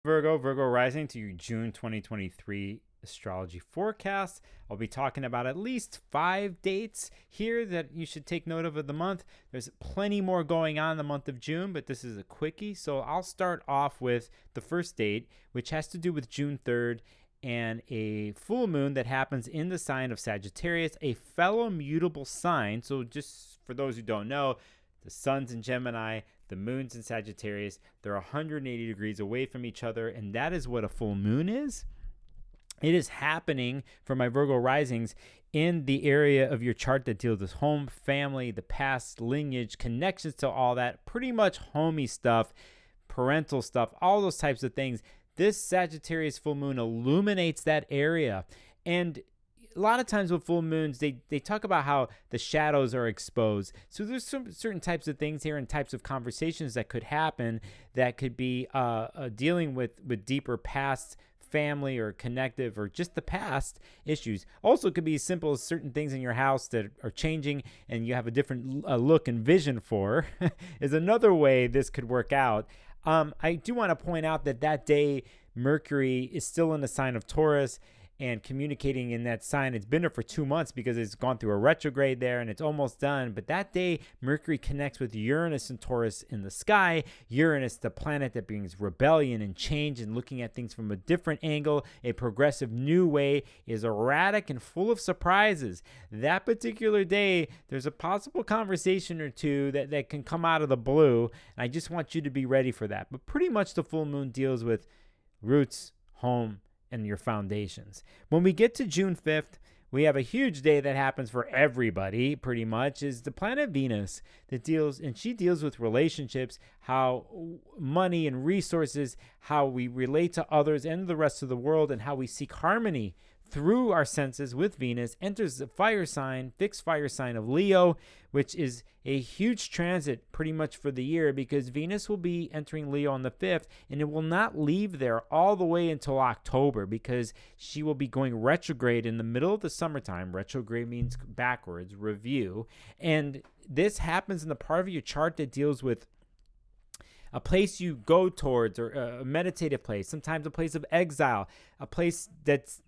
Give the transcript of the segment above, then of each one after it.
Virgo rising to your June 2023 astrology forecast. I'll be talking about at least 5 dates here that you should take note of the month. There's plenty more going on in the month of June, but this is a quickie. So I'll start off with the first date, which has to do with June 3rd and a full moon that happens in the sign of Sagittarius, a fellow mutable sign. So just for those who don't know, the sun's in Gemini, the moon's in Sagittarius. They're 180 degrees away from each other, and that is what a full moon is. It is happening for my Virgo risings in the area of your chart that deals with home, family, the past, lineage, connections to all that, pretty much homey stuff, parental stuff, all those types of things. This Sagittarius full moon illuminates that area. And a lot of times with full moons, they talk about how the shadows are exposed. So there's some certain types of things here and types of conversations that could happen that could be dealing with deeper past family or connective or just the past issues. Also, it could be as simple as certain things in your house that are changing and you have a different look and vision for is another way this could work out. I do want to point out that day Mercury is still in the sign of Taurus and communicating in that sign. It's been there for 2 months because it's gone through a retrograde there and it's almost done. But that day, Mercury connects with Uranus and Taurus in the sky. Uranus, the planet that brings rebellion and change and looking at things from a different angle, a progressive new way, is erratic and full of surprises. That particular day, there's a possible conversation or two that can come out of the blue. And I just want you to be ready for that. But pretty much the full moon deals with roots, home, and your foundations. When we get to June 5th, we have a huge day that happens for everybody, pretty much, is the planet Venus that she deals with relationships, how money and resources, how we relate to others and the rest of the world, and how we seek harmony through our senses with Venus, enters the fixed fire sign of Leo, which is a huge transit pretty much for the year because Venus will be entering Leo on the 5th, and it will not leave there all the way until October because she will be going retrograde in the middle of the summertime. Retrograde means backwards, review. And this happens in the part of your chart that deals with a place you go towards or a meditative place, sometimes a place of exile, a place that's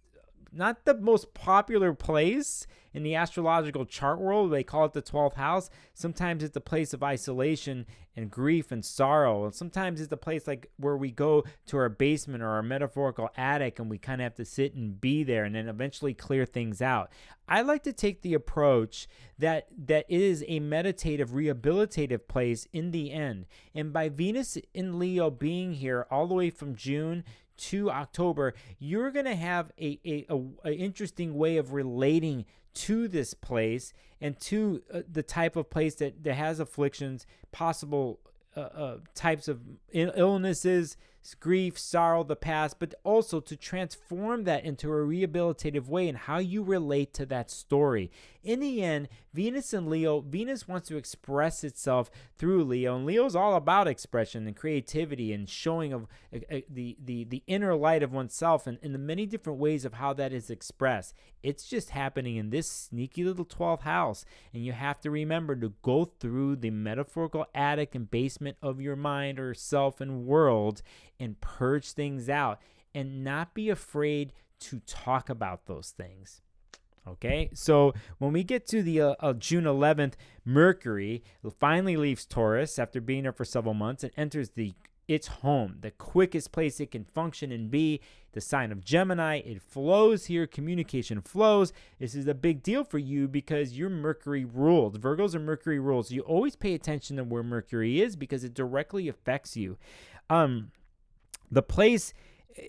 not the most popular place in the astrological chart world. They call it the 12th house. Sometimes it's a place of isolation and grief and sorrow. And sometimes it's a place like where we go to our basement or our metaphorical attic and we kind of have to sit and be there and then eventually clear things out. I like to take the approach that it is a meditative, rehabilitative place in the end. And by Venus in Leo being here all the way from June to October, you're going to have a interesting way of relating to this place and to the type of place that has afflictions, possible types of illnesses, grief, sorrow, the past, but also to transform that into a rehabilitative way and how you relate to that story. In the end, Venus and Leo, Venus wants to express itself through Leo, and Leo's all about expression and creativity and showing of the inner light of oneself and in the many different ways of how that is expressed. It's just happening in this sneaky little 12th house, and you have to remember to go through the metaphorical attic and basement of your mind or self and world and purge things out and not be afraid to talk about those things. Okay, so when we get to the June 11th, Mercury finally leaves Taurus after being there for several months and enters its home, the quickest place it can function and be, the sign of Gemini. It flows here. Communication flows. This is a big deal for you because you're Mercury ruled. Virgos are Mercury ruled. So you always pay attention to where Mercury is because it directly affects you. The place,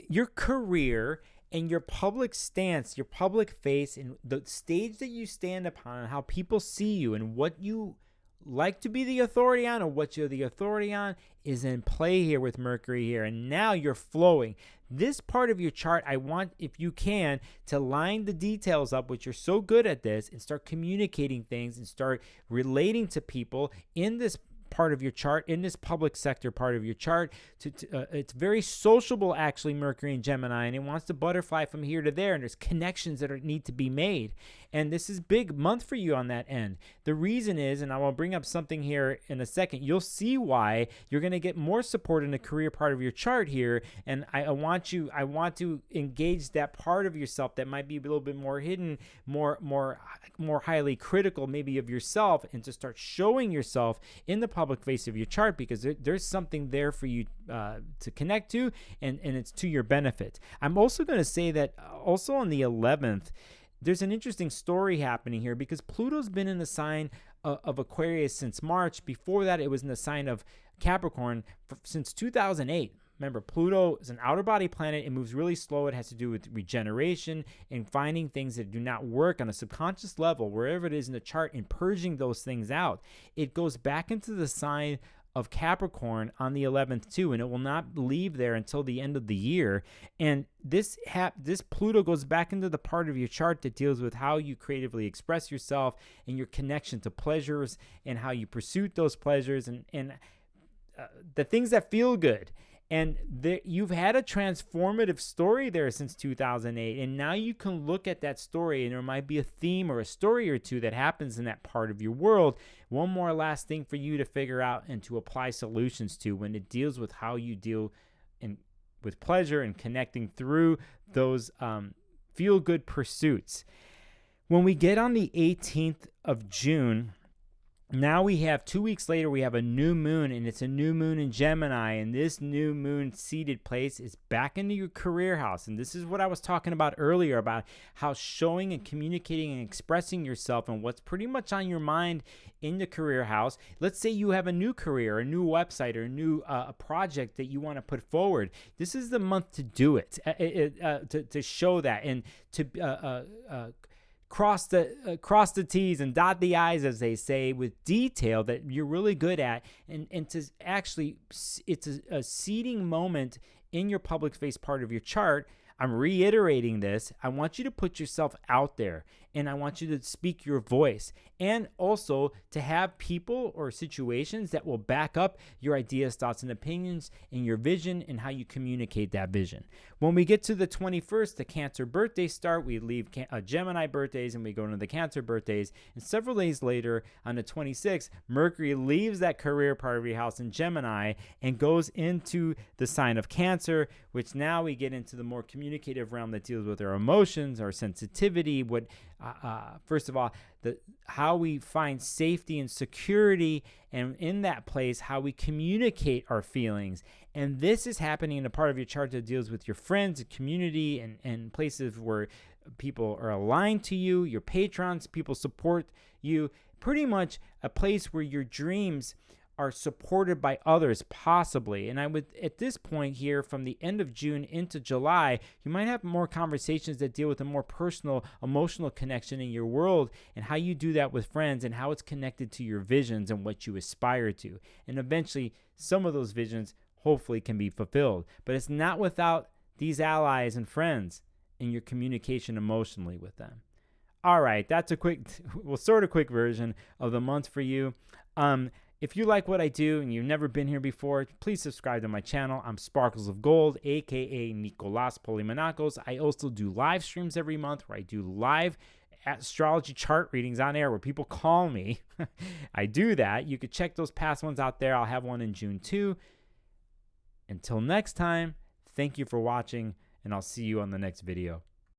your career, and your public stance, your public face, and the stage that you stand upon, and how people see you, and what you like to be the authority on, or what you're the authority on, is in play here with Mercury here. And now you're flowing. This part of your chart, I want, if you can, to line the details up, which you're so good at this, and start communicating things and start relating to people in this part of your chart, in this public sector part of your chart. It's very sociable, actually, Mercury and Gemini, and it wants to butterfly from here to there, and there's connections that need to be made. And this is big month for you on that end. The reason is, and I will bring up something here in a second, you'll see why you're going to get more support in the career part of your chart here. And I want to engage that part of yourself that might be a little bit more hidden, more highly critical maybe of yourself, and to start showing yourself in the public face of your chart, because there's something there for you to connect to, and it's to your benefit. I'm also going to say that also on the 11th, there's an interesting story happening here, because Pluto's been in the sign of Aquarius since March. Before that, it was in the sign of Capricorn since 2008. Remember, Pluto is an outer body planet. It moves really slow. It has to do with regeneration and finding things that do not work on a subconscious level, wherever it is in the chart, and purging those things out. It goes back into the sign of Capricorn on the 11th too, and it will not leave there until the end of the year. And this Pluto goes back into the part of your chart that deals with how you creatively express yourself and your connection to pleasures, and how you pursue those pleasures, and the things that feel good. And you've had a transformative story there since 2008. And now you can look at that story, and there might be a theme or a story or two that happens in that part of your world. One more last thing for you to figure out and to apply solutions to when it deals with how you deal with pleasure and connecting through those feel-good pursuits. When we get on the 18th of June, now we have 2 weeks later, we have a new moon, and it's a new moon in Gemini, and this new moon seated place is back into your career house. And this is what I was talking about earlier, about how showing and communicating and expressing yourself and what's pretty much on your mind in the career house. Let's say you have a new career, a new website, or a new project that you want to put forward. This is the month to do it, to show that, and to cross the T's and dot the I's, as they say, with detail that you're really good at, and to actually, it's a seeding moment in your public face part of your chart. I'm reiterating this. I want you to put yourself out there, and I want you to speak your voice, and also to have people or situations that will back up your ideas, thoughts, and opinions, and your vision, and how you communicate that vision. When we get to the 21st, the Cancer birthdays start. We leave Gemini birthdays and we go into the Cancer birthdays. And several days later, on the 26th, Mercury leaves that career part of your house in Gemini and goes into the sign of Cancer, which now we get into the more communicative realm that deals with our emotions, our sensitivity, first of all, how we find safety and security, and in that place, how we communicate our feelings. And this is happening in a part of your chart that deals with your friends and community, and places where people are aligned to you, your patrons, people support you, pretty much a place where your dreams are supported by others, possibly. And I would, at this point here, from the end of June into July, you might have more conversations that deal with a more personal, emotional connection in your world, and how you do that with friends, and how it's connected to your visions and what you aspire to. And eventually, some of those visions hopefully can be fulfilled. But it's not without these allies and friends in your communication emotionally with them. All right, that's a quick version of the month for you. If you like what I do and you've never been here before, please subscribe to my channel. I'm Sparkles of Gold, aka Nicolas Polymenakos. I also do live streams every month where I do live astrology chart readings on air where people call me. I do that. You could check those past ones out there. I'll have one in June too. Until next time, thank you for watching, and I'll see you on the next video.